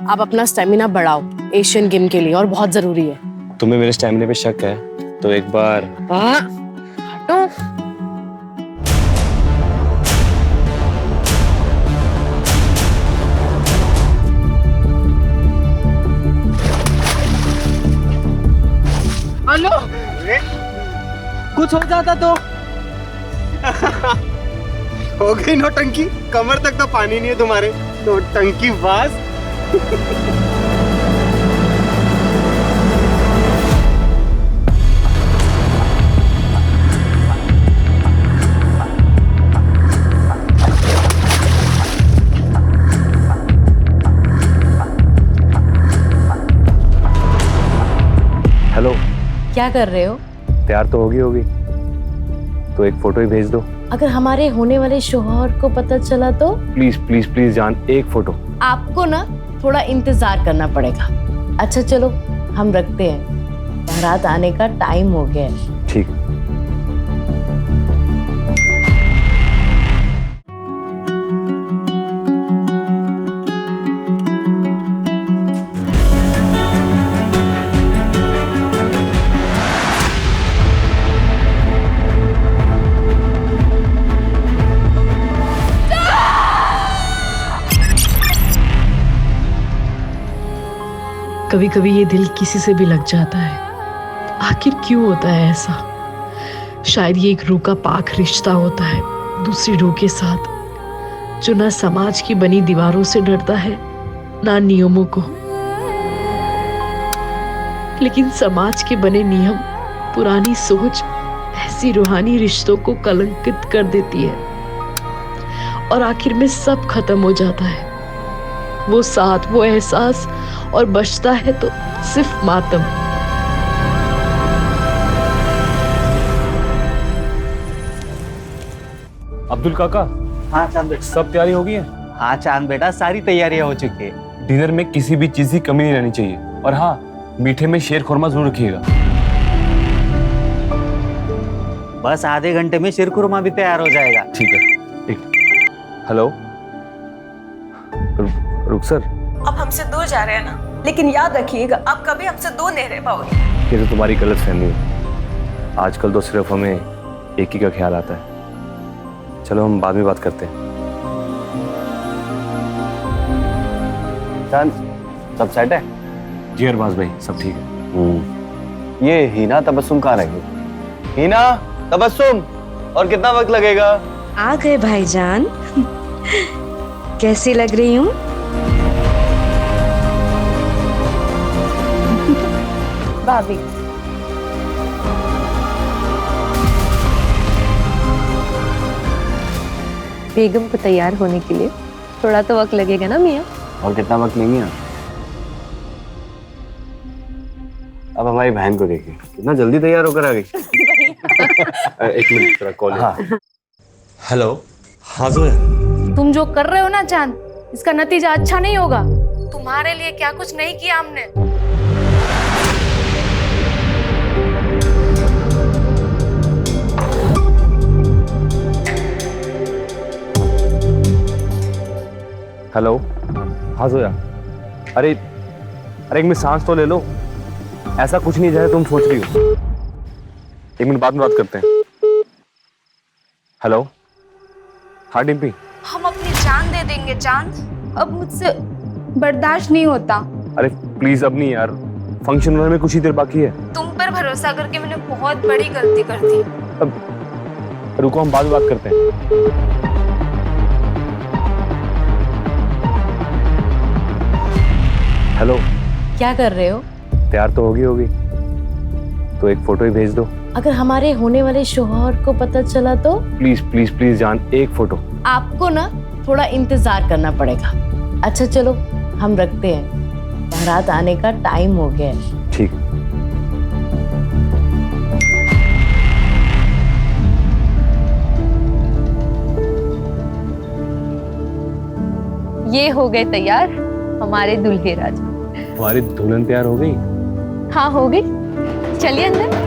आप अपना स्टेमिना बढ़ाओ एशियन गेम के लिए, और बहुत जरूरी है। तुम्हें मेरे स्टेमिना पे शक है तो एक बार हटो। हेलो, कुछ हो जाता तो हो गई नौटंकी, कमर तक तो पानी नहीं है तुम्हारे, नौटंकी बाज। हेलो, क्या कर रहे हो? तैयार तो होगी तो एक फोटो ही भेज दो। अगर हमारे होने वाले शौहर को पता चला तो? प्लीज प्लीज प्लीज जान, एक फोटो। आपको ना थोड़ा इंतजार करना पड़ेगा। अच्छा चलो हम रखते हैं, बारात आने का टाइम हो गया है। ठीक। कभी कभी ये दिल किसी से भी लग जाता है, आखिर क्यों होता है ऐसा? शायद ये एक रूह का पाक रिश्ता होता है दूसरी रूह के साथ, जो ना समाज की बनी दीवारों से डरता है ना नियमों को। लेकिन समाज के बने नियम, पुरानी सोच ऐसी रूहानी रिश्तों को कलंकित कर देती है, और आखिर में सब खत्म हो जाता है। वो साथ, वो एहसास, और बचता है तो सिर्फ मातम। अब्दुल काका। हाँ चांद बेटा। सब तैयारी हो गई है? हाँ चांद बेटा, सारी तैयारियां हो चुकी है। डिनर में किसी भी चीज की कमी नहीं रहनी चाहिए, और हाँ, मीठे में शेर खुरमा जरूर रखिएगा। बस आधे घंटे में शीरकुरमा भी तैयार हो जाएगा। ठीक है। हेलो, रुक सर। अब हमसे दूर जा रहे हैं ना, लेकिन याद रखिएगा आप कभी हमसे दूर नहीं रह पाओगे। ये तो तुम्हारी गलत फहमी है। आजकल तो सिर्फ हमें एक ही का ख्याल आता है। चलो हम बाद में बात करते हैं। चांद, सब सेट है? जी अरबाज भाई, सब ठीक है। ये हीना तबस्सुम कहाँ रही? हीना तबस्सुम, और कितना वक्त लगेगा? आ गए भाईजान। कैसी लग रही हूँ? भाभी, बेगम को तैयार होने के लिए थोड़ा तो वक्त लगेगा ना मियाँ? और कितना वक्त लेंगे? अब हमारी बहन को देखिए, कितना जल्दी तैयार होकर आ गई। एक मिनट, तेरा कॉल है। हाँ। हेलो। हाँ जोया। तुम जो कर रहे हो ना चांद, इसका नतीजा अच्छा नहीं होगा। तुम्हारे लिए क्या कुछ नहीं किया हमने। हेलो। हाँ जोया। अरे एक मिनट सांस तो ले लो। ऐसा कुछ नहीं जैसे तुम सोच रही हो। एक मिनट बाद में बात करते हैं। हेलो। हाँ डिम्पी। हम अपनी जान दे देंगे चांद, अब मुझसे बर्दाश्त नहीं होता। अरे प्लीज अब नहीं यार, फंक्शन में कुछ ही देर बाकी है। तुम पर भरोसा करके मैंने बहुत बड़ी गलती कर दी। अब रुको, हम बाद में बात करते हैं। हेलो। क्या कर रहे हो? तैयार तो होगी तो एक फोटो ही भेज दो। अगर हमारे होने वाले शौहर को पता चला तो? प्लीज प्लीज प्लीज जान, एक फोटो। आपको ना थोड़ा इंतजार करना पड़ेगा। अच्छा चलो हम रखते हैं, बारात आने का टाइम हो गया है। ठीक। ये हो गए तैयार हमारे दूल्हे राजा। हमारी दुल्हन तैयार हो गई? हाँ हो गई, चलिए अंदर।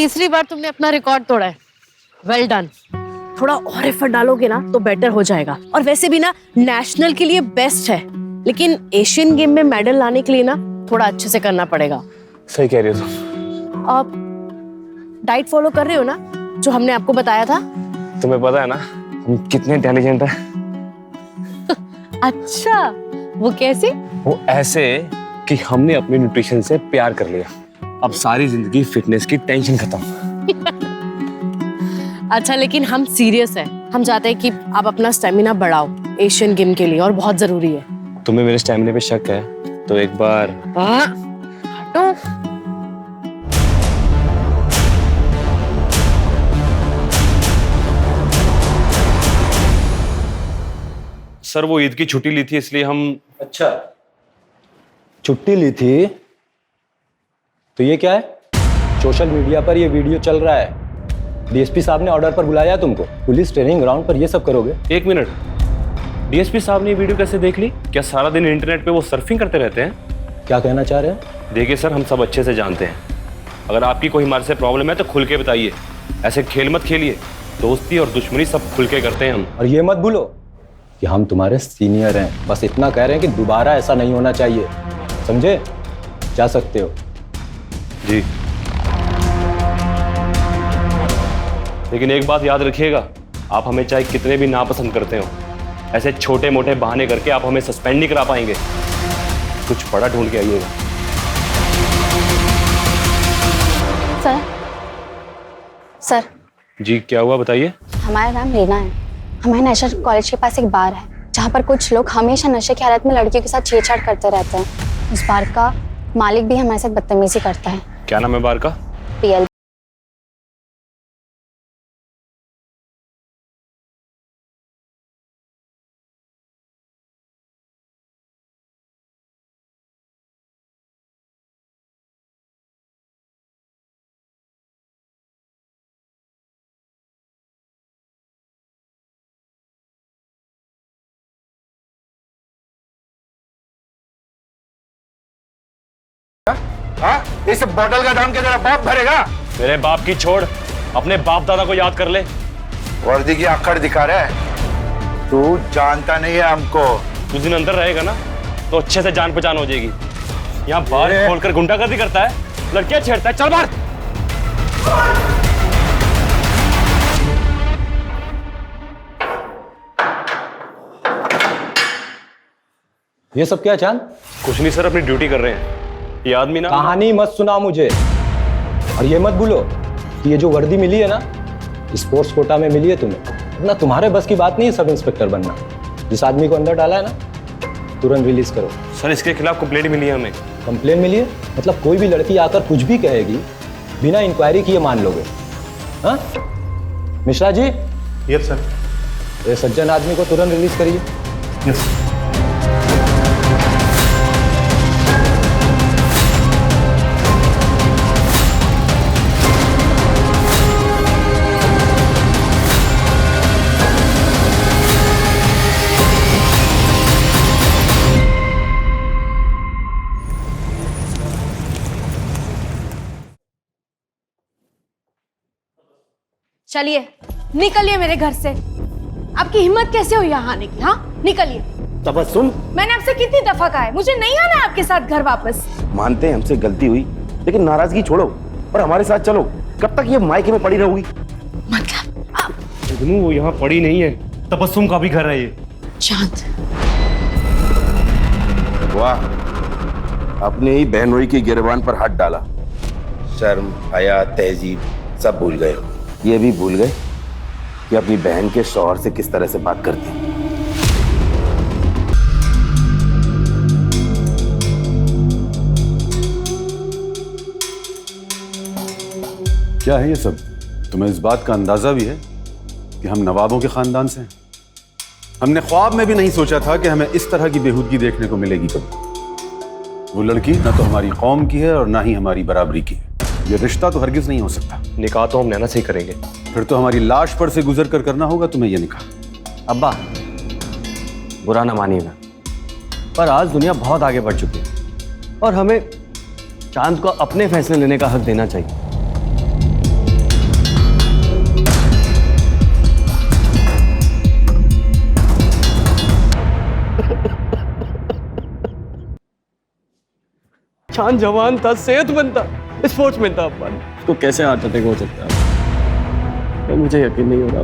तीसरी बार तुमने अपना रिकॉर्ड तोड़ा है। Well done. थोड़ा और एफर्ट डालोगे ना तो बेटर हो जाएगा। और वैसे भी ना नेशनल के लिए बेस्ट है, लेकिन एशियन गेम में मेडल लाने के लिए ना थोड़ा अच्छे से करना पड़ेगा। सही कह रही हो तुम। आप डाइट फॉलो कर रहे हो ना, जो हमने आपको बताया था? तुम्हें पता है ना हम कितने इंटेलिजेंट हैं। अच्छा, वो कैसे? वो ऐसे कि हमने अपने न्यूट्रिशन से प्यार कर लिया। अब सारी जिंदगी फिटनेस की टेंशन खत्म। अच्छा, लेकिन हम सीरियस हैं। हम चाहते हैं कि आप अपना स्टेमिना बढ़ाओ एशियन गेम के लिए, और बहुत जरूरी है। तुम्हें मेरे स्टेमिना पे शक है तो एक बार हटो। सर वो ईद की छुट्टी ली थी इसलिए हम। अच्छा, छुट्टी ली थी तो ये क्या है? सोशल मीडिया पर ये वीडियो चल रहा है। डीएसपी साहब ने ऑर्डर पर बुलाया तुमको। पुलिस ट्रेनिंग ग्राउंड पर ये सब करोगे? एक मिनट, डीएसपी साहब ने ये वीडियो कैसे देख ली? क्या सारा दिन इंटरनेट पे वो सर्फिंग करते रहते हैं? क्या कहना चाह रहे हैं? देखिए सर, हम सब अच्छे से जानते हैं, अगर आपकी कोई हमारे से प्रॉब्लम है तो खुल के बताइए। ऐसे खेल मत खेलिए। दोस्ती और दुश्मनी सब खुल के करते हैं हम। और ये मत भूलो कि हम तुम्हारे सीनियर हैं। बस इतना कह रहे हैं कि दोबारा ऐसा नहीं होना चाहिए, समझे? जा सकते हो। जी, लेकिन एक बात याद रखिएगा, आप हमें चाहे कितने भी नापसंद करते हो, ऐसे छोटे मोटे बहाने करके आप हमें सस्पेंड नहीं करा पाएंगे। कुछ बड़ा ढूंढ के आइएगा। सर। जी क्या हुआ बताइए? हमारा नाम रीना है। हमारे नेशनल कॉलेज के पास एक बार है जहाँ पर कुछ लोग हमेशा नशे की हालत में लड़कियों के साथ छेड़छाड़ करते रहते हैं। उस बार का मालिक भी हमारे साथ बदतमीजी करता है। क्या नाम है बार का? पीएल। हाँ? इस बोतल का दाम क्या तेरा बाप भरेगा? मेरे बाप की छोड़, अपने बाप दादा को याद कर ले। वर्दी की आकड़ दिखा रहा है। तू जानता नहीं है हमको। कुछ दिन अंदर रहेगा ना तो अच्छे से जान पहचान हो जाएगी। यहाँ बार खोलकर गुंडागर्दी करता है, लड़कियां छेड़ता है। चल बाहर। ये सब क्या चांद? कुछ नहीं सर, अपनी ड्यूटी कर रहे हैं। ये आदमी ना कहानी मत सुना मुझे। और ये मत भूलो कि ये जो वर्दी मिली है ना, स्पोर्ट्स कोटा में मिली है तुम्हें। ना तुम्हारे बस की बात नहीं है सब इंस्पेक्टर बनना। जिस आदमी को अंदर डाला है ना, तुरंत रिलीज करो। सर इसके खिलाफ कंप्लेंट मिली है हमें। कंप्लेंट मिली है? मतलब कोई भी लड़की आकर कुछ भी कहेगी, बिना इंक्वायरी किए मान लोगे? हाँ मिश्रा जी? Yes sir. ये सज्जन आदमी को तुरंत रिलीज करिए। यस। चलिए निकलिए मेरे घर से। आपकी हिम्मत कैसे हुई यहाँ आने की? हाँ निकलिए। तबस्सुम, मैंने आपसे कितनी दफा कहा है मुझे नहीं आना है आपके साथ घर वापस। मानते हैं हमसे गलती हुई, लेकिन नाराजगी छोड़ो और हमारे साथ चलो। कब तक ये मायके में पड़ी रहोगी? मतलब वो यहाँ पड़ी नहीं है, तबस्सुम का भी घर है ये। चांद, वाह, अपने ही बहनोई की गिरबान पर हाथ डाला। शर्म, हया, तहजीब सब भूल गए। ये भी भूल गए कि अपनी बहन के शौहर से किस तरह से बात करते हैं। क्या है ये सब? तुम्हें इस बात का अंदाजा भी है कि हम नवाबों के खानदान से हैं? हमने ख्वाब में भी नहीं सोचा था कि हमें इस तरह की बेहूदगी देखने को मिलेगी कभी। वो लड़की ना तो हमारी कौम की है और ना ही हमारी बराबरी की है। ये रिश्ता तो हरगिज नहीं हो सकता। निकाह तो हम नैना से ही करेंगे। फिर तो हमारी लाश पर से गुजर कर करना होगा तुम्हें ये निकाह। अब्बा, बुरा ना मानिएगा, पर आज दुनिया बहुत आगे बढ़ चुकी है और हमें चांद को अपने फैसले लेने का हक देना चाहिए। चांद जवान था, सेहतमंद था, स्पोर्ट्समैन था अब्बान। उसको कैसे हार्ट अटैक हो सकता है? मुझे यकीन नहीं हो रहा।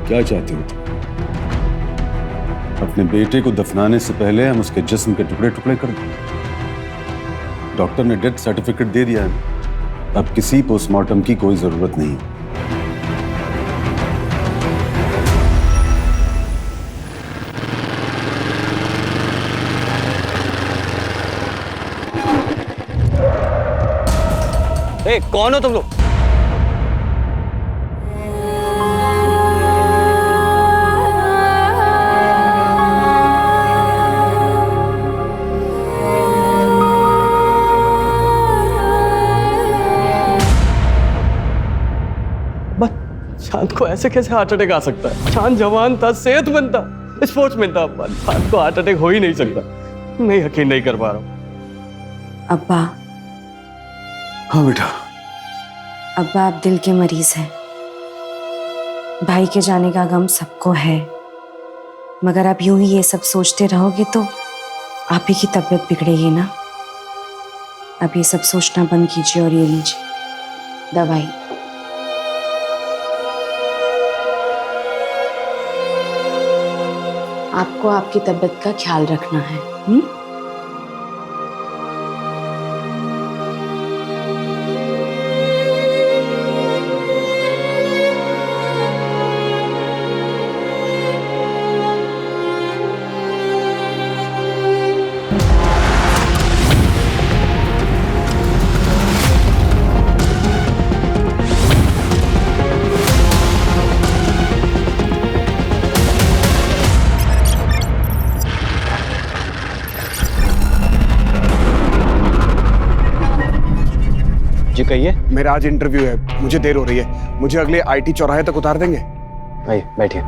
क्या चाहते हो तुम? अपने बेटे को दफनाने से पहले हम उसके जिस्म के टुकड़े टुकड़े कर दें। डॉक्टर ने डेथ सर्टिफिकेट दे दिया है, अब किसी पोस्टमार्टम की कोई जरूरत नहीं। ए, कौन हो तुम लोग? चांद को ऐसे कैसे हार्ट अटैक आ सकता है? चांद जवान था, सेहतमंद था, स्पोर्ट्समैन था अब्बा। चांद को हार्ट अटैक हो ही नहीं सकता। मैं यकीन नहीं कर पा रहा हूँ। अब्बा। हाँ बेटा। अब्बा, आप दिल के मरीज हैं। भाई के जाने का गम सबको है, मगर आप यूं ही ये सब सोचते रहोगे तो आप ही की तबीयत बिगड़ेगी ना। अब ये सब सोचना बंद कीजिए और ये लीजिए दवाई। आपको आपकी तबीयत का ख्याल रखना है। जी कहिए। मेरा आज इंटरव्यू है, मुझे देर हो रही है। मुझे अगले आईटी चौराहे तक उतार देंगे? भाई बैठिए।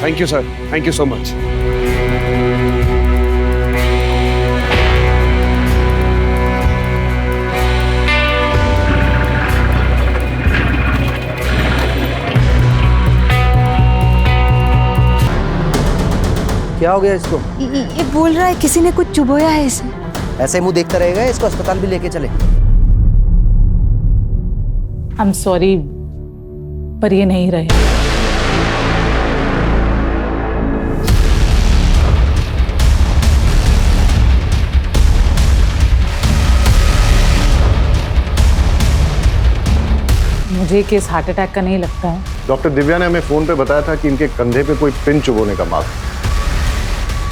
Thank you sir, thank you so much. क्या हो गया इसको? ये बोल रहा है किसी ने कुछ चुभोया है इसे। ऐसे मुंह देखता रहेगा, इसको अस्पताल भी लेके चले। आई एम सॉरी, पर ये नहीं रहे। मुझे केस हार्ट अटैक का नहीं लगता है। डॉक्टर दिव्या ने हमें फोन पे बताया था कि इनके कंधे पे कोई पिन चुभोने का मार्क है।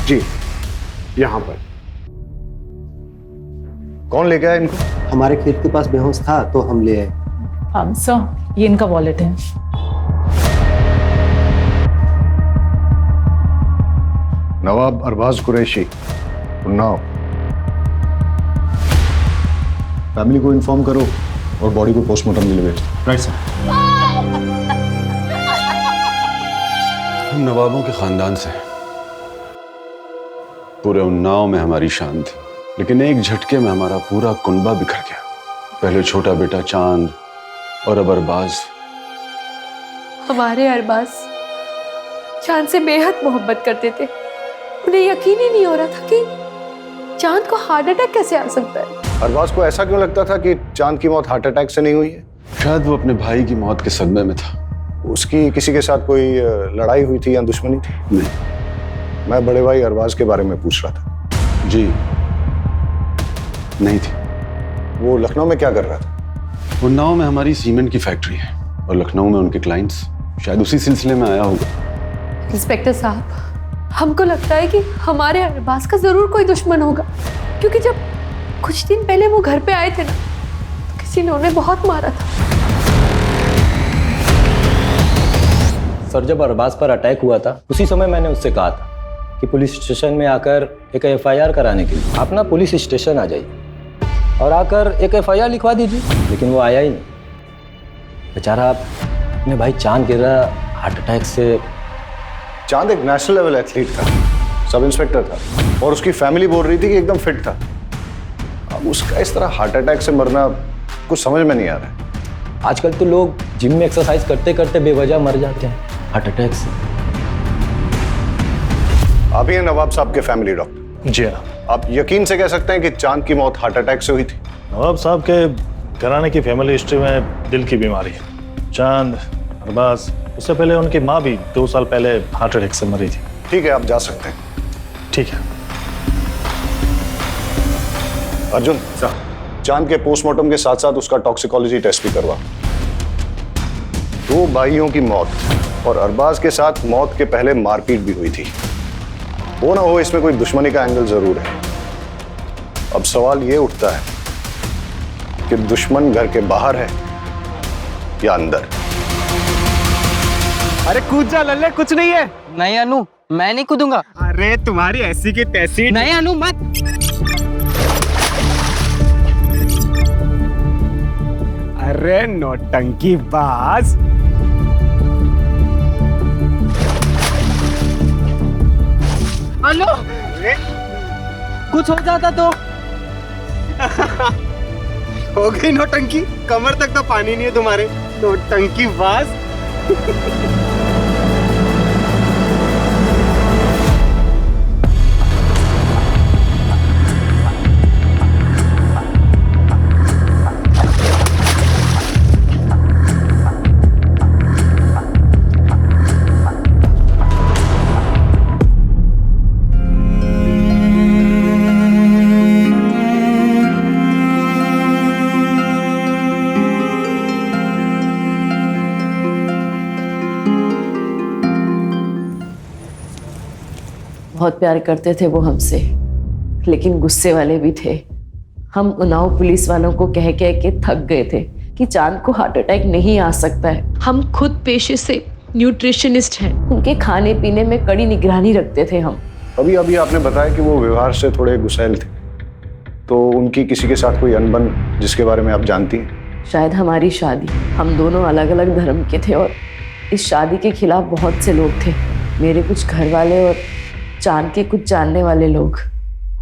जी, यहाँ पर। कौन लेके आया इनको? हमारे खेत के पास बेहोश था तो हम ले आए। सर, ये इनका वॉलेट है। नवाब अरबाज कुरैशी, उन्नाव। फैमिली को इन्फॉर्म करो और बॉडी को पोस्टमार्टम के लिए भेजो। Right sir. हम नवाबों के खानदान से हैं। पूरे उन्नाव में हमारी शान थी, लेकिन एक झटके में हमारा पूरा कुनबा बिखर गया। पहले छोटा बेटा चांद और अब अरबाज। हमारे अरबाज चांद से बेहद मोहब्बत करते थे। उन्हें यकीन ही नहीं हो रहा था कि चांद को हार्ट अटैक कैसे आ सकता है। अरबाज को ऐसा क्यों लगता था कि चांद की मौत हार्ट अटैक से नहीं हुई है? शायद वो अपने भाई की मौत के सदमे में था। उसकी किसी के साथ कोई लड़ाई हुई थी या दुश्मनी थी? नहीं। मैं बड़े भाई अरबाज के बारे में पूछ रहा था। जी नहीं थी। वो लखनऊ में क्या कर रहा था? उन्नाव में हमारी सीमेंट की फैक्ट्री है और लखनऊ में उनके क्लाइंट्स। शायद उसी सिलसिले में आया होगा। इंस्पेक्टर साहब, हमको लगता है कि हमारे अरबाज का जरूर कोई दुश्मन होगा, क्योंकि जब कुछ दिन पहले वो घर पे आए थे ना, तो किसी ने उन्हें बहुत मारा था। सर, जब अरबाज पर अटैक हुआ था उसी समय मैंने उससे कहा था कि पुलिस स्टेशन में आकर एक FIR कराने के लिए आप ना पुलिस स्टेशन आ जाइए और आकर एक FIR लिखवा दीजिए, लेकिन वो आया ही नहीं। बेचारा अपने भाई चांद गिरा हार्ट अटैक से। चांद एक नेशनल लेवल एथलीट था, सब इंस्पेक्टर था, और उसकी फैमिली बोल रही थी कि एकदम फिट था। अब उसका इस तरह हार्ट अटैक से मरना कुछ समझ में नहीं आ रहा है। आजकल तो लोग जिम में एक्सरसाइज करते करते बेवजह मर जाते हैं हार्ट अटैक से। आप ही हैं नवाब साहब के फैमिली डॉक्टर? जी हाँ। आप यकीन से कह सकते हैं कि चांद की मौत हार्ट अटैक से हुई थी? नवाब साहब के घराने की फैमिली हिस्ट्री में दिल की बीमारी है। चांद, अरबाज, उससे पहले उनकी माँ भी 2 साल पहले हार्ट अटैक से मरी थी। ठीक है, आप जा सकते हैं। ठीक है। अर्जुन चांद के पोस्टमार्टम के साथ साथ उसका टॉक्सिकोलॉजी टेस्ट भी करवा। 2 भाइयों की मौत और अरबाज के साथ मौत के पहले मारपीट भी हुई थी। हो ना हो इसमें कोई दुश्मनी का एंगल जरूर है। अब सवाल ये उठता है कि दुश्मन घर के बाहर है या अंदर। अरे कूद जा लल्ले, कुछ नहीं है। नहीं अनु, मैं नहीं कूदूंगा। अरे तुम्हारी ऐसी की तैसी। नहीं अनु मत। अरे नौटंकी बाज। अनु, कुछ हो जाता तो। हो गई नौटंकी, कमर तक तो पानी नहीं है तुम्हारे, नौटंकी बाज। बहुत प्यार करते थे वो हमसे, लेकिन गुस्से वाले भी थे। हम उन्नाव पुलिस वालों को कह कह के थक गए थे कि चांद को हार्ट अटैक नहीं आ सकता है। हम खुद पेशे से न्यूट्रिशनिस्ट हैं। उनके खाने पीने में कड़ी निगरानी रखते थे हम। अभी अभी आपने बताया कि वो व्यवहार से थोड़े गुस्सैल थे, तो उनकी किसी के साथ कोई अनबन जिसके बारे में आप जानती हैं? शायद हमारी शादी, हम दोनों अलग अलग धर्म के थे और इस शादी के खिलाफ बहुत से लोग थे। मेरे कुछ घर वाले और चांद के कुछ जानने वाले लोग।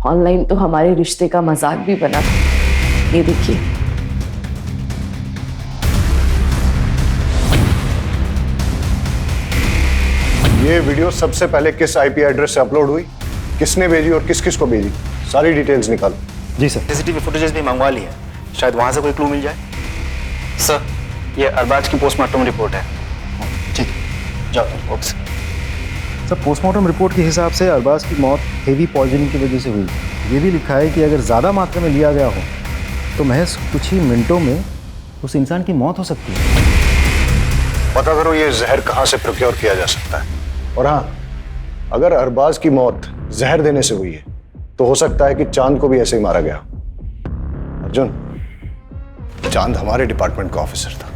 ऑनलाइन तो हमारे रिश्ते का मजाक भी बना था। ये देखिए, ये वीडियो सबसे पहले किस आईपी एड्रेस से अपलोड हुई, किसने भेजी और किस किस को भेजी, सारी डिटेल्स निकालो। जी सर। सीसीटीवी फुटेजेस भी मंगवा ली है, शायद वहां से कोई क्लू मिल जाए। सर, ये अरबाज की पोस्टमार्टम रिपोर्ट है। ठीक, जाओ। ओके सर, पोस्टमार्टम रिपोर्ट के हिसाब से अरबाज की मौत हेवी पॉइजनिंग की वजह से हुई। ये भी लिखा है कि अगर ज़्यादा मात्रा में लिया गया हो तो महज कुछ ही मिनटों में उस इंसान की मौत हो सकती है। पता करो ये जहर कहाँ से प्रोक्योर किया जा सकता है। और हाँ, अगर अरबाज की मौत जहर देने से हुई है तो हो सकता है कि चांद को भी ऐसे ही मारा गया। अर्जुन, चांद हमारे डिपार्टमेंट का ऑफिसर था,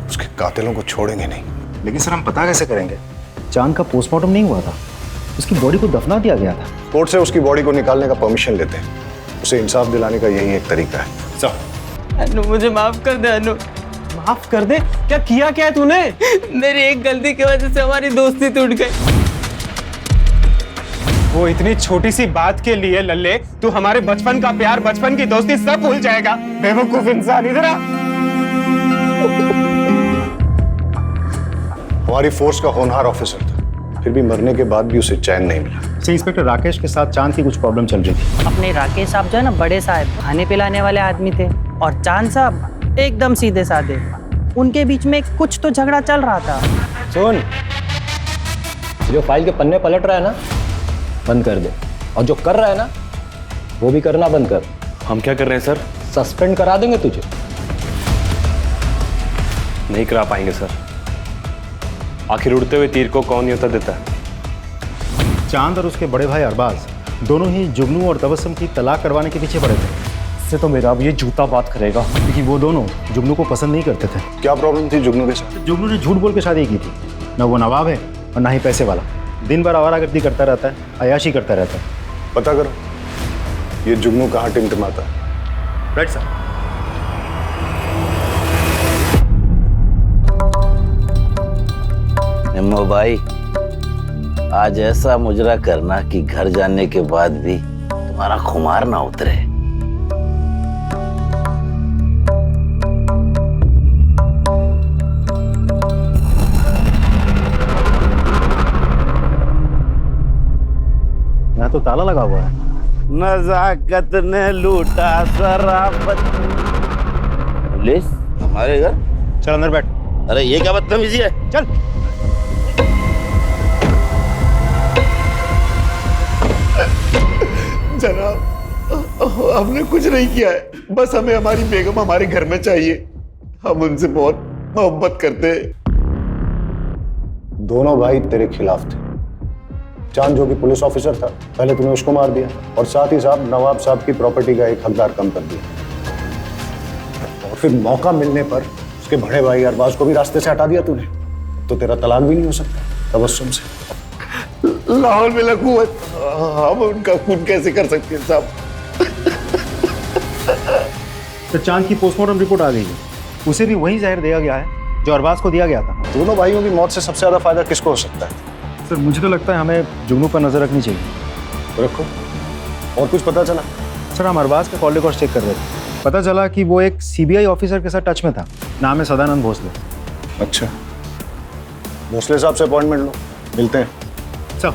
उसके कातिलों को छोड़ेंगे नहीं। लेकिन सर, हम पता कैसे करेंगे? चांद का पोस्टमार्टम नहीं हुआ था, उसकी बॉडी को दफना दिया गया था। कोर्ट से उसकी बॉडी को निकालने का परमिशन लेते हैं, उसे इंसाफ दिलाने का यही एक तरीका है। चल। अनु, मुझे माफ कर दे अनु। माफ कर दे? क्या है तूने? मेरी एक गलती की वजह से हमारी दोस्ती टूट गई। वो इतनी छोटी सी बात के लिए लल्ले तू हमारे बचपन का प्यार, बचपन की दोस्ती सब भूल जाएगा? बेवकूफ इंसान, इधर आ। हमारी फोर्स का होनहार ऑफिसर था, फिर भी मरने के बाद भी उसे चैन नहीं मिला। इंस्पेक्टर राकेश के साथ चांद की कुछ प्रॉब्लम चल रही थी। अपने राकेश साहब जो है ना, बड़े साहब, खाने पिलाने वाले आदमी थे, और चांद साहब एकदम सीधे साधे। उनके बीच में कुछ तो झगड़ा चल रहा था। सुन, जो फाइल के पन्ने पलट रहा है ना, बंद कर दे, और जो कर रहा है ना वो भी करना बंद कर। हम क्या कर रहे हैं सर? सस्पेंड करा देंगे तुझे। नहीं करा पाएंगे सर। आखिर उड़ते हुए तीर को कौन न्योता देता है? चांद और उसके बड़े भाई अरबाज दोनों ही जुगनू और तबस्सुम की तलाक करवाने के पीछे पड़े थे। इससे तो मेरा अब ये जूता बात करेगा, क्योंकि वो दोनों जुगनू को पसंद नहीं करते थे। क्या प्रॉब्लम थी जुगनू के साथ? जुगनू ने झूठ बोल के शादी की थी। न वो नवाब है और ना ही पैसे वाला। दिन भर आवारागर्दी करता रहता है, अयाशी करता रहता है। पता करो ये जुगनू कहाँ टिमटिमाता है। Right sir. निम्मो भाई, आज ऐसा मुजरा करना कि घर जाने के बाद भी तुम्हारा खुमार ना उतरे। यहाँ तो ताला लगा हुआ है। नजाकत ने लूटा शराफत। पुलिस हमारे घर? चल अंदर बैठ। अरे ये क्या बदतमीजी है? चल। जनाब, हमने कुछ नहीं किया है, बस हमें हमारी बेगम हमारे घर में चाहिए। हम उनसे बहुत मोहब्बत करते हैं। दोनों भाई तेरे खिलाफ थे। चांद जो कि पुलिस ऑफिसर था, पहले तूने उसको मार दिया और साथ ही साथ नवाब साहब की प्रॉपर्टी का एक हकदार कम कर दिया। और फिर मौका मिलने पर उसके बड़े भाई अरबाज को भी रास्ते से हटा दिया तूने। तो तेरा तलाक भी नहीं हो सकता तबस्सुम से। लाहौल में लकूवत, हम उनका खून कैसे कर सकते हैं साहब? तो चांद की पोस्टमार्टम रिपोर्ट आ गई है, उसे भी वही जहर दिया गया है जो अरबाज को दिया गया था। दोनों भाइयों की मौत से सबसे ज्यादा फायदा किसको हो सकता है? सर मुझे तो लगता है हमें जुगनू पर नजर रखनी चाहिए। रखो। और कुछ पता चला? सर हम अरबाज का कॉल रिकॉर्ड चेक कर रहे थे, पता चला कि वो एक सीबीआई ऑफिसर के साथ टच में था, नाम है सदानंद भोसले। अच्छा, भोसले साहब से अपॉइंटमेंट लो, मिलते हैं। चल।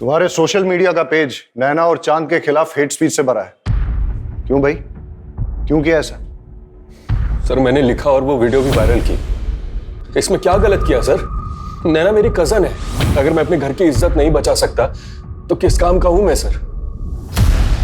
तुम्हारे सोशल मीडिया का पेज नैना और चांद के खिलाफ हेट स्पीच से भरा है। क्यों भाई, क्यों किया ऐसा? सर मैंने लिखा और वो वीडियो भी वायरल की। इसमें क्या गलत किया सर? नैना मेरी कजन है, अगर मैं अपने घर की इज्जत नहीं बचा सकता तो किस काम का हूं मैं सर?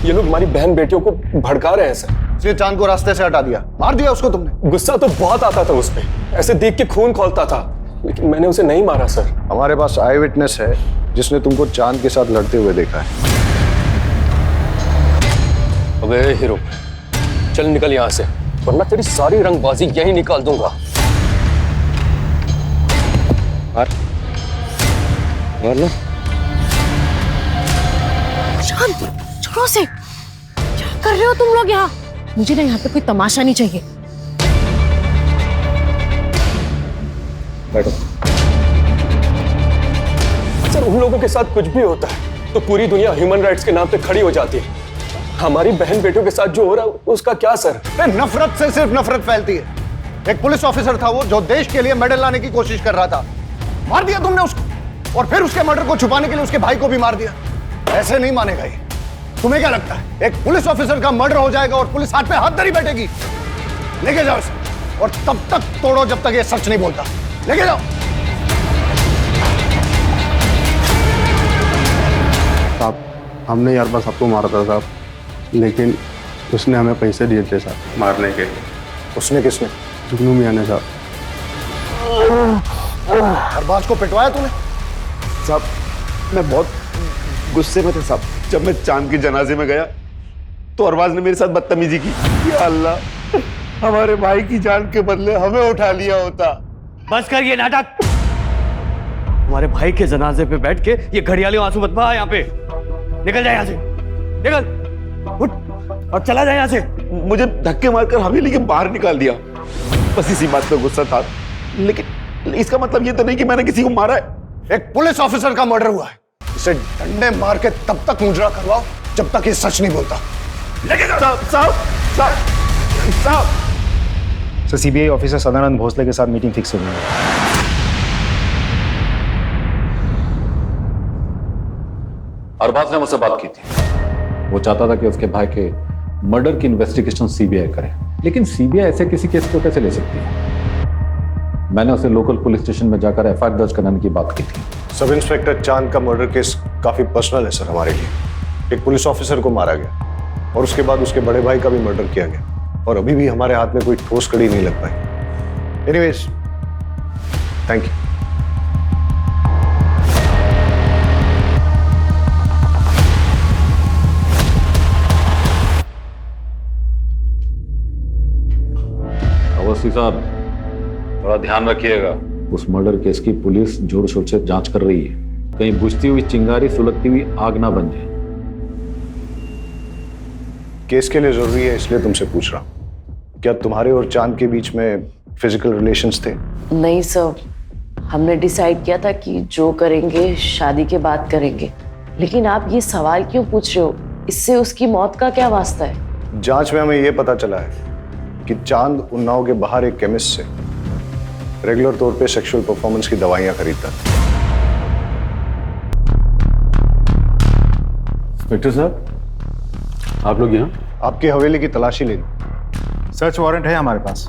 ये लोग हमारी बहन बेटियों को भड़का रहे हैं सर। इसलिए चांद को रास्ते से हटा दिया, मार दिया उसको तुमने? गुस्सा तो बहुत आता था उस पे, ऐसे देख के खून खौलता था, लेकिन मैंने उसे नहीं मारा सर। हमारे पास आई विटनेस है जिसने तुमको चांद के साथ लड़ते हुए देखा है। अबे हीरो, चल निकल यहां से, वरना तेरी सारी रंगबाजी यहीं निकाल दूंगा। मार लो। शांत, छोड़ो से। क्या कर रहे हो तुम लोग यहाँ? मुझे ना यहाँ पे कोई तमाशा नहीं चाहिए। बैठो। सर उन लोगों के साथ कुछ भी होता है तो पूरी दुनिया ह्यूमन राइट्स के नाम पे खड़ी हो जाती है। हमारी बहन बेटियों के साथ जो हो रहा है उसका क्या सर? नफरत से सिर्फ नफरत फैलती है। एक पुलिस ऑफिसर था वो जो देश के लिए मेडल लाने की कोशिश कर रहा था, मार दिया तुमने उसको, और फिर उसके मर्डर को छुपाने के लिए उसके भाई को भी मार दिया। ऐसे नहीं मानेगा ये। तुम्हें क्या लगता है एक पुलिस ऑफिसर का मर्डर हो जाएगा और पुलिस हाथ पे हाथ धरी बैठेगी? लेके जाओ इसे और तब तक तोड़ो जब तक ये सच नहीं बोलता। लेके जाओ। साहब हमने यार बस आपको मारा था साहब, लेकिन उसने हमें पैसे दिए थे साहब मारने के। उसने किसने? जुगनू मियां ने साहब। अरबाज को पिटवाया तूने? साहब मैं बहुत गुस्से में था साहब। जब मैं चांद की जनाजे में गया तो अरबाज ने मेरे साथ बदतमीजी की। या अल्लाह, हमारे भाई की जान के बदले हमें उठा लिया होता। बस कर ये नाटक। हमारे भाई के जनाजे पे बैठ के ये घड़ियाली आंसू मत बहा। यहाँ पे निकल जाए, यहाँ से निकल, उठ और चला जाए यहाँ से। मुझे धक्के मारकर हवेली के बाहर निकाल दिया, बस इसी बात पे गुस्सा था। लेकिन इसका मतलब ये तो नहीं कि मैंने किसी को मारा है। एक पुलिस ऑफिसर का मर्डर हुआ है, इसे डंडे मार के तब तक मुजरा करवाओ जब तक ये सच नहीं बोलता। लेके जाओ। साहब साहब साहब। Sir CBI officer Sadanand Bhosle के साथ मीटिंग फिक्स हो गई है। अरबाज ने मुझसे बात की थी। वो चाहता था कि उसके भाई के मर्डर की इन्वेस्टिगेशन सीबीआई करे, लेकिन सीबीआई ऐसे किसी केस को कैसे ले सकती है? मैंने उसे लोकल पुलिस स्टेशन में जाकर एफआईआर दर्ज कराने की बात की थी। सब इंस्पेक्टर चांद का मर्डर केस काफी पर्सनल है सर हमारे लिए। एक पुलिस ऑफिसर को मारा गया और उसके बाद उसके बड़े भाई का भी मर्डर किया गया, और अभी भी हमारे हाथ में कोई ठोस कड़ी नहीं लग पाई। Anyways, thank you. अवस्थी साहब थोड़ा ध्यान रखिएगा। उस मर्डर केस की पुलिस जोर शोर से जांच कर रही है, कहीं बुझती हुई चिंगारी सुलगती हुई आग ना बन जाए। केस के लिए जरूरी है इसलिए तुमसे पूछ रहा हूं, क्या तुम्हारे और चांद के बीच में फिजिकल रिलेशंस थे? नहीं सर, हमने डिसाइड किया था कि जो करेंगे शादी के बाद करेंगे। लेकिन आप ये सवाल क्यों पूछ रहे हो? इससे उसकी मौत का क्या वास्ता है? जांच में हमें यह पता चला है कि चांद उन्नाव के बाहर एक केमिस्ट से रेगुलर तौर पे सेक्सुअल परफॉर्मेंस की दवाइयां खरीदता था। इंस्पेक्टर साहब, आप लोग यहाँ? आपकी हवेली की तलाशी लेनी। सर्च वारंट है हमारे पास।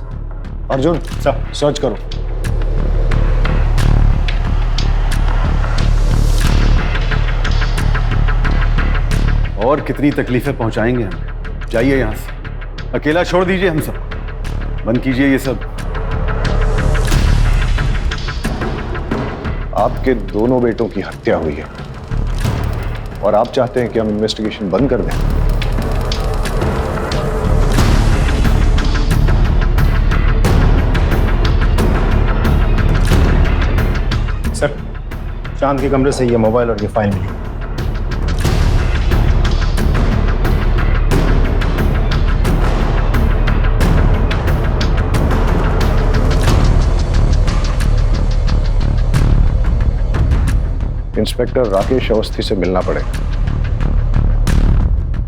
अर्जुन सर, सर्च करो। और कितनी तकलीफें पहुंचाएंगे हम? जाइए यहाँ से, अकेला छोड़ दीजिए हम सब, बंद कीजिए ये सब। आपके दोनों बेटों की हत्या हुई है और आप चाहते हैं कि हम इन्वेस्टिगेशन बंद कर दें? सर, चांद के कमरे से ये मोबाइल और ये फाइल मिली। इंस्पेक्टर राकेश अवस्थी से मिलना पड़ेगा।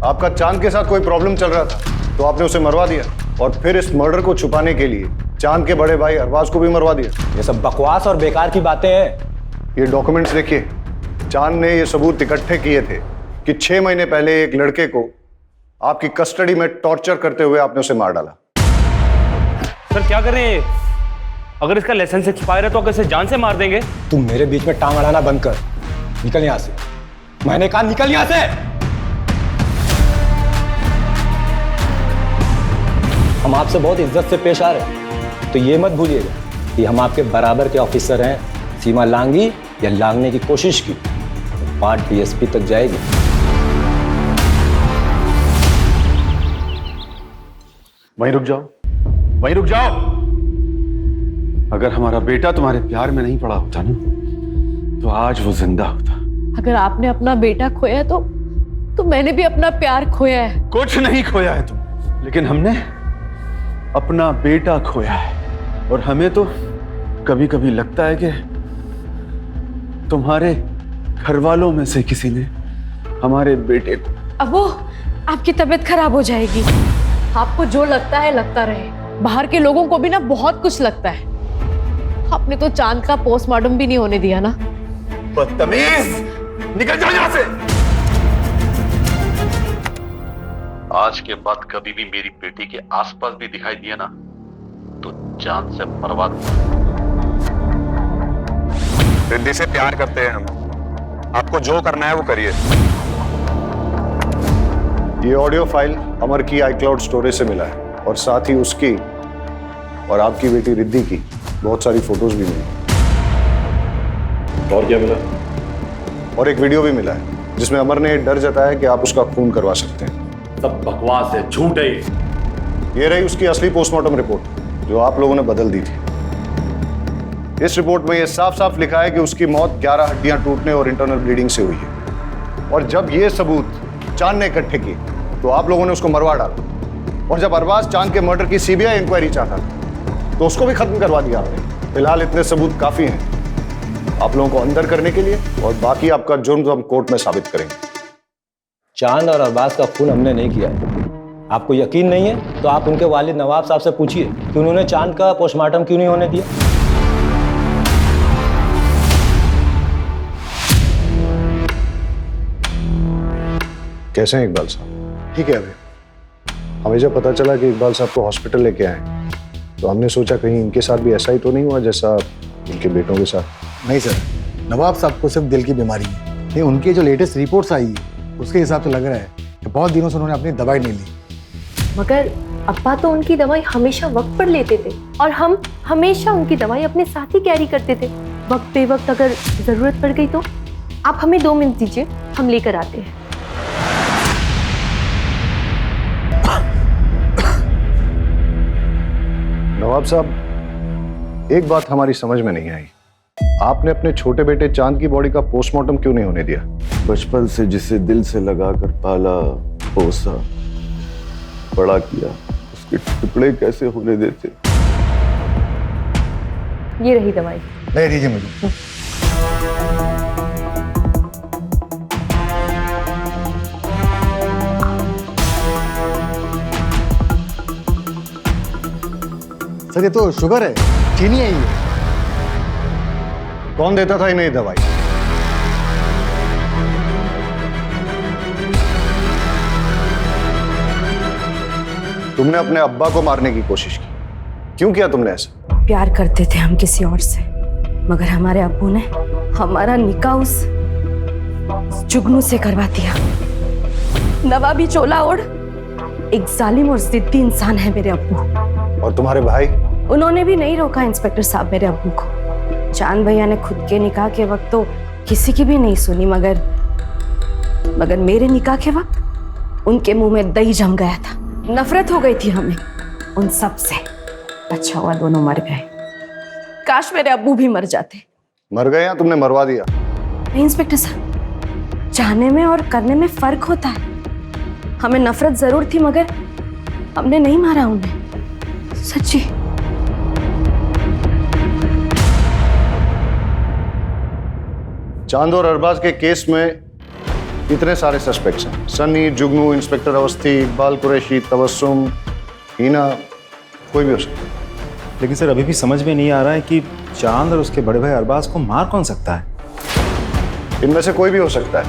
आपका चांद के साथ कोई प्रॉब्लम चल रहा था तो आपने उसे मरवा दिया और फिर इस मर्डर को छुपाने के लिए चांद के बड़े भाई अरबाज को भी मरवा दिया। ये सब बकवास और बेकार की बातें हैं। ये डॉक्यूमेंट्स देखिए, चांद ने ये सबूत इकट्ठे किए थे कि 6 महीने पहले एक लड़के को आपकी कस्टडी में टॉर्चर करते हुए आपने उसे मार डाला। सर क्या कर रहे हैं? अगर इसका लाइसेंस एक्सपायर है तो अगर इसे जान से मार देंगे। तुम मेरे बीच में टांग अड़ाना बंद कर, निकल यहां से। मैंने कहा निकल यहां से। हम आपसे बहुत इज्जत से पेश आ रहे हैं, तो ये मत भूलिएगा कि हम आपके बराबर के ऑफिसर हैं। सीमा लांगी या लांगने की कोशिश की तो बात डीएसपी तक जाएगी। वहीं रुक जाओ, वहीं रुक जाओ। अगर हमारा बेटा तुम्हारे प्यार में नहीं पड़ा होता ना, तो आज वो जिंदा होता। अगर आपने अपना बेटा खोया है तो मैंने भी अपना प्यार खोया है। कुछ नहीं खोया है तुम, लेकिन हमने अपना बेटा खोया है। और हमें तो कभी कभी लगता है कि तुम्हारे घर वालों में से किसी ने हमारे बेटे को। अब वो आपकी तबीयत खराब हो जाएगी। आपको जो लगता है लगता रहे, बाहर के लोगों को भी ना बहुत कुछ लगता है। आपने तो चांद का पोस्टमार्टम भी नहीं होने दिया ना। बदतमीज, निकल जाओ यहां से। आज के बाद कभी भी मेरी बेटी के आसपास भी दिखाई दिया ना तो जान से मरवा दूंगा। रिद्धि से प्यार करते हैं हम, आपको जो करना है वो करिए। ये ऑडियो फाइल अमर की iCloud स्टोरेज से मिला है और साथ ही उसकी और आपकी बेटी रिद्धि की बहुत सारी फोटोज भी मिली। और क्या मिला? और एक वीडियो भी मिला है जिसमें अमर ने डर जताया कि आप उसका खून करवा सकते हैं। सब बकवास है, झूठ है। ये रही उसकी असली पोस्टमार्टम रिपोर्ट जो आप लोगों ने बदल दी थी। इस रिपोर्ट में यह साफ साफ लिखा है कि उसकी मौत 11 हड्डियां टूटने और इंटरनल ब्लीडिंग से हुई है। और जब ये सबूत चांद ने इकट्ठे किए तो आप लोगों ने उसको मरवा डाला। और जब अरबाज चांद के मर्डर की सीबीआई इंक्वायरी चाहता था तो उसको भी खत्म करवा दिया आपने। फिलहाल इतने सबूत काफी हैं आप लोगों को अंदर करने के लिए, और बाकी आपका जुर्म हम कोर्ट में साबित करेंगे। चांद और अरबाज का खून हमने नहीं किया। आपको यकीन नहीं है तो आप उनके वालिद नवाब साहब से पूछिए कि उन्होंने चांद का पोस्टमार्टम क्यों नहीं होने दिया। कैसे हैं इकबाल साहब? ठीक है। अभी हमें जब पता चला कि इकबाल साहब को हॉस्पिटल लेके आए तो हमने सोचा कहीं इनके साथ भी ऐसा ही तो नहीं हुआ जैसा इनके बेटों के साथ। नहीं सर, नवाब साहब को सिर्फ दिल की बीमारी है। नहीं, उनकी जो लेटेस्ट रिपोर्ट्स आई है उसके हिसाब से लग रहा है कि बहुत दिनों से उन्होंने अपनी दवाई नहीं ली। मगर अब्बा तो उनकी दवाई हमेशा वक्त पर लेते थे और हम हमेशा उनकी दवाई अपने साथ ही कैरी करते थे। वक्त बे वक्त अगर जरूरत पड़ गई तो आप हमें 2 मिनट दीजिए, हम लेकर आते हैं। नवाब साहब, एक बात हमारी समझ में नहीं आई, आपने अपने छोटे बेटे चांद की बॉडी का पोस्टमार्टम क्यों नहीं होने दिया? बचपन से जिसे दिल से लगाकर पाला, पोसा, बड़ा किया, उसके टुकड़े कैसे होने देते? ये रही दवाई। ले दीजिए मुझे। सर ये तो शुगर है, चीनी है ये। कौन देता था इन्हें दवाई? तुमने अपने अब्बा को मारने की कोशिश की, क्यों किया तुमने ऐसा? प्यार करते थे हम किसी और से, मगर हमारे अब्बू ने हमारा निकाह उस जुगनू से करवा दिया। नवाबी चोला ओढ़ एक जालिम और जिद्दी इंसान है मेरे अब्बू। और तुम्हारे भाई? उन्होंने भी नहीं रोका इंस्पेक्टर साहब मेरे अब्बू को। चांद भैया ने खुद के निकाह के वक्त तो किसी की भी नहीं सुनी, मगर मेरे निकाह के वक्त उनके मुंह में दही जम गया था। नफरत हो गई थी हमें उन सब से। अच्छा हुआ दोनों मर गए, काश मेरे अब्बू भी मर जाते। मर गए या तुमने मरवा दिया? नहीं इंस्पेक्टर साहब, चाहने में और करने में फर्क होता है। हमें नफरत जरूर थी मगर हमने नहीं मारा उन्हें, सच्ची। चांद और अरबाज के केस में इतने सारे सस्पेक्ट्स हैं। सनी, जुगनू, इंस्पेक्टर अवस्थी, इकबाल कुरैशी, तबस्सुम, हीना, कोई भी हो सकता है। लेकिन सर अभी भी समझ में नहीं आ रहा है कि चांद और उसके बड़े भाई अरबाज को मार कौन सकता है? इनमें से कोई भी हो सकता है,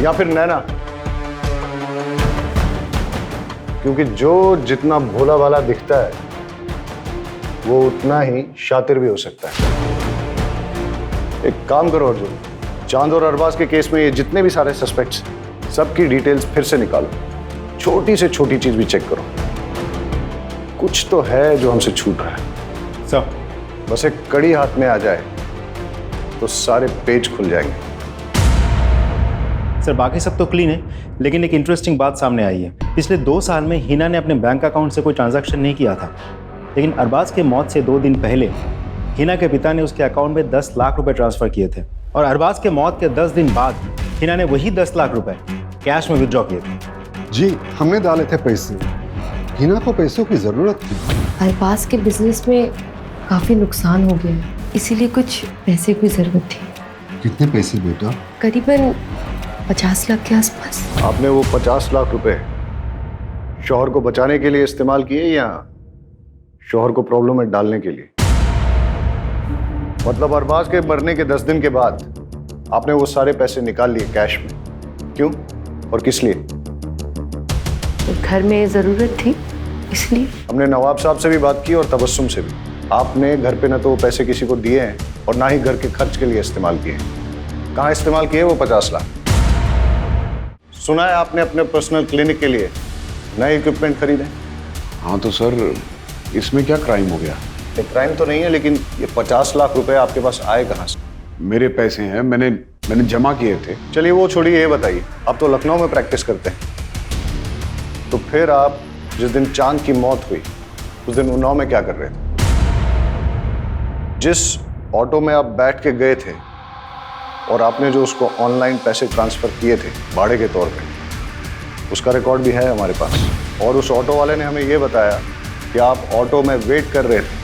या फिर नैना, क्योंकि जो जितना भोला भाला दिखता है वो उतना ही शातिर भी हो सकता है। एक काम करो अर्जुन, चांद और अरबाज के केस में ये जितने भी सारे सस्पेक्ट्स, सबकी डिटेल्स फिर से निकालो। छोटी से छोटी चीज भी चेक करो, कुछ तो है जो हमसे छूट रहा है। सर बस एक कड़ी हाथ में आ जाए तो सारे पेज खुल जाएंगे। सर बाकी सब तो क्लीन है, लेकिन एक इंटरेस्टिंग बात सामने आई है। पिछले 2 साल में हिना ने अपने बैंक अकाउंट से कोई ट्रांजैक्शन नहीं किया था, लेकिन अरबाज के मौत से 2 दिन पहले हिना के पिता ने उसके अकाउंट में 10 लाख रुपए ट्रांसफर किए थे, और अरबाज के मौत के 10 दिन बाद हिना ने वही 10 लाख रुपए कैश में विड्रॉ किए थे। जी हमने डाले थे पैसे, हिना को पैसों की जरूरत थी। अरबाज के बिजनेस में काफी नुकसान हो गया है, इसीलिए कुछ पैसे की जरूरत थी। कितने पैसे बेटा? करीबन 50 लाख के आसपास। आपने वो 50 लाख रुपए शौहर को बचाने के लिए इस्तेमाल किए या शौहर को प्रॉब्लम में डालने के लिए? मतलब अरबाज के मरने के 10 दिन के बाद आपने वो सारे पैसे निकाल लिए कैश में, क्यों और किस लिए? घर में जरूरत थी इसलिए। हमने नवाब साहब से भी बात की और तबस्सुम से भी। आपने घर पे न तो वो पैसे किसी को दिए हैं और ना ही घर के खर्च के लिए इस्तेमाल किए हैं। कहाँ इस्तेमाल किए वो 50 लाख? सुना है आपने अपने पर्सनल क्लिनिक के लिए नए इक्विपमेंट खरीदे। हाँ तो सर इसमें क्या क्राइम हो गया? ये क्राइम तो नहीं है, लेकिन ये 50 लाख रुपए आपके पास आए कहाँ से? मेरे पैसे हैं, मैंने जमा किए थे। चलिए वो छोड़िए, ये बताइए, आप तो लखनऊ में प्रैक्टिस करते हैं, तो फिर आप जिस दिन चांद की मौत हुई उस दिन उन्नाव में क्या कर रहे थे? जिस ऑटो में आप बैठ के गए थे और आपने जो उसको ऑनलाइन पैसे ट्रांसफर किए थे भाड़े के तौर पे, उसका रिकॉर्ड भी है हमारे पास। और उस ऑटो वाले ने हमें ये बताया कि आप ऑटो में वेट कर रहे थे,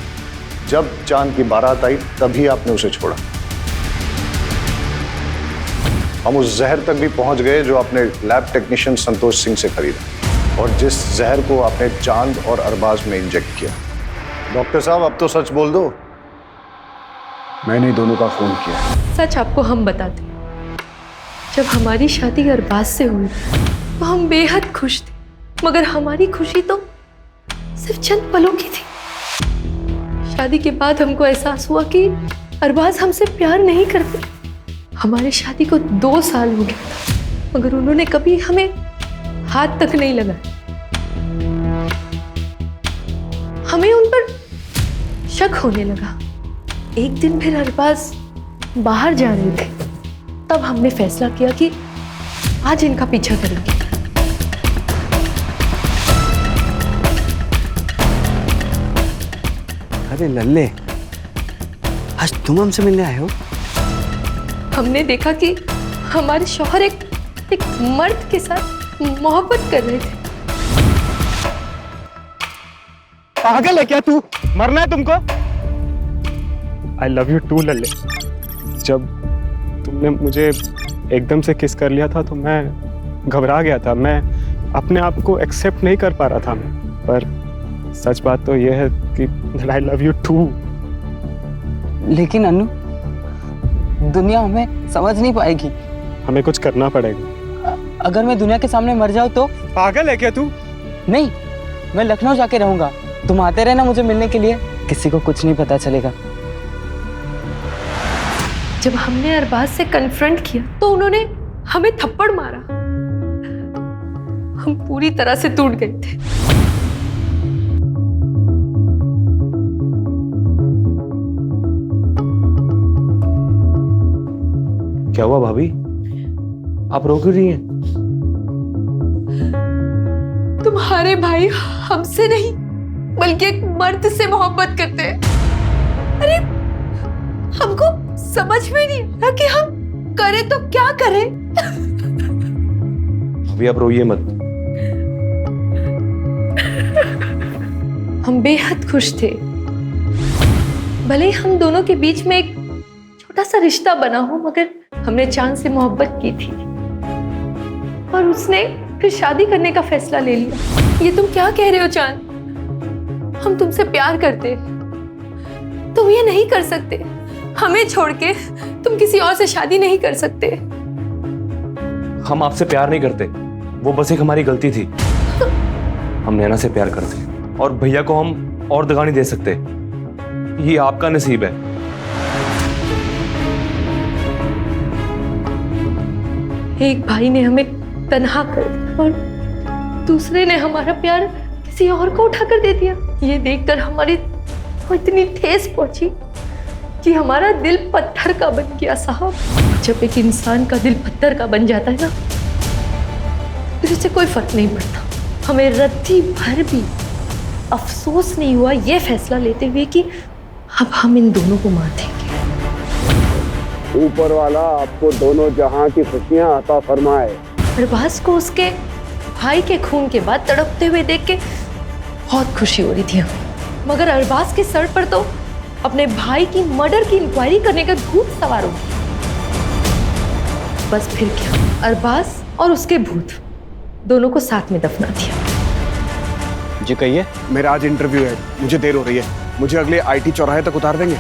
जब चांद की बारात आई तभी आपने उसे छोड़ा। हम उस जहर तक भी पहुंच गए जो आपने लैब टेक्नीशियन संतोष सिंह से खरीदा और जिस जहर को आपने चांद और अरबाज में इंजेक्ट किया। डॉक्टर साहब अब तो सच बोल दो। मैंने दोनों का फोन किया। सच आपको हम बताते, जब हमारी शादी अरबाज से हुई तो हम बेहद खुश थे, मगर हमारी खुशी तो सिर्फ चंद पलों की थी। शादी के बाद हमको एहसास हुआ कि अरबाज हमसे प्यार नहीं करते। हमारी शादी को 2 साल हो गया था, मगर उन्होंने कभी हमें हाथ तक नहीं लगाया। हमें उन पर शक होने लगा। एक दिन फिर अरबाज बाहर जा रहे थे, तब हमने फैसला किया कि आज इनका पीछा करेंगे। अरे लल्ले, आज तुम हमसे मिलने आए हो? हमने देखा कि हमारे शौहर एक मर्द के साथ मोहब्बत कर रहे थे। पागल है क्या तू? मरना है तुमको? आई लव यू टू लल्ले। जब तुमने मुझे एकदम से किस कर लिया था तो मैं घबरा गया था, मैं अपने आप को एक्सेप्ट नहीं कर पा रहा था मैं। पर सच बात तो यह है कि आई लव यू टू। लेकिन अनु, दुनिया हमें समझ नहीं पाएगी। हमें कुछ करना पड़ेगा। अगर मैं दुनिया के सामने मर जाऊं तो? पागल है क्या तू? नहीं, मैं लखनऊ जाके रहूंगा। तुम आते रहना मुझे मिलने के लिए, किसी को कुछ नहीं पता चलेगा। जब हमने अरबाज से कन्फ्रंट किया तो उन्होंने हमें थप्पड़ मारा। हम पूरी तरह से टूट गए थे। क्या हुआ भाभी, आप रो क्यों रही हैं? तुम्हारे भाई हमसे नहीं बल्कि एक मर्द से मोहब्बत करते हैं। अरे हमको समझ में नहीं आता कि हम करें तो क्या करें। अभी आप रोइए मत। हम बेहद खुश थे। भले ही हम दोनों के बीच में एक छोटा सा रिश्ता बना हो, मगर हमने चांद से मोहब्बत की थी और उसने फिर शादी करने का फैसला ले लिया। ये तुम क्या कह रहे हो चांद? हम तुमसे प्यार करते, तुम ये नहीं कर सकते। हमें छोड़ के तुम किसी और से शादी नहीं कर सकते। हम आपसे प्यार नहीं करते, वो बस एक हमारी गलती थी। हम नैना से प्यार करते और भैया को हम और दगा नहीं दे सकते। ये आपका नसीब है। एक भाई ने हमें तन्हा कर दिया और दूसरे ने हमारा प्यार किसी और को उठाकर दे दिया। ये देखकर हमारी तो इतनी ठेस पहुंची कि हमारा दिल पत्थर का बन गया साहब। जब एक इंसान का दिल पत्थर का बन जाता है ना, तो इससे कोई फर्क नहीं पड़ता। हमें रत्ती भर भी अफसोस नहीं हुआ ये फैसला लेते हुए कि अब हम इन दोनों को मार देंगे। ऊपर वाला आपको दोनों जहां की खुशियां अता फरमाए। अरबाज को उसके भाई के खून के बाद तड़पते हुए देख के बहुत खुशी हो रही थी हमें, मगर अरबाज के सर पर तो अपने भाई की मर्डर की इंक्वायरी करने का भूत सवार हो गया। बस फिर क्या, अरबाज और उसके भूत दोनों को साथ में दफना दिया। जी कहिए। मेरा आज इंटरव्यू है, मुझे देर हो रही है। मुझे अगले आईटी चौराहे तक उतार देंगे?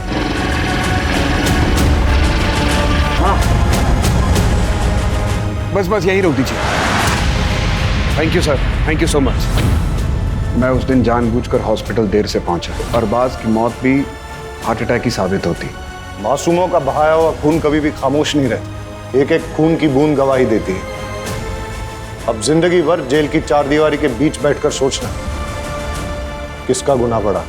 हाँ, बस यहीं रोक दीजिए। Thank you sir, thank you so much. मैं उस दिन जानबूझकर हॉस्पिटल देर से पहुंचा। अरबाज की मौत भी हार्ट अटैक ही साबित होती। मासूमों का बहाया हुआ खून कभी भी खामोश नहीं रहता। एक एक खून की बूंद गवाही देती है। अब जिंदगी भर जेल की चारदीवारी के बीच बैठकर सोचना किसका गुनाह बढ़ा।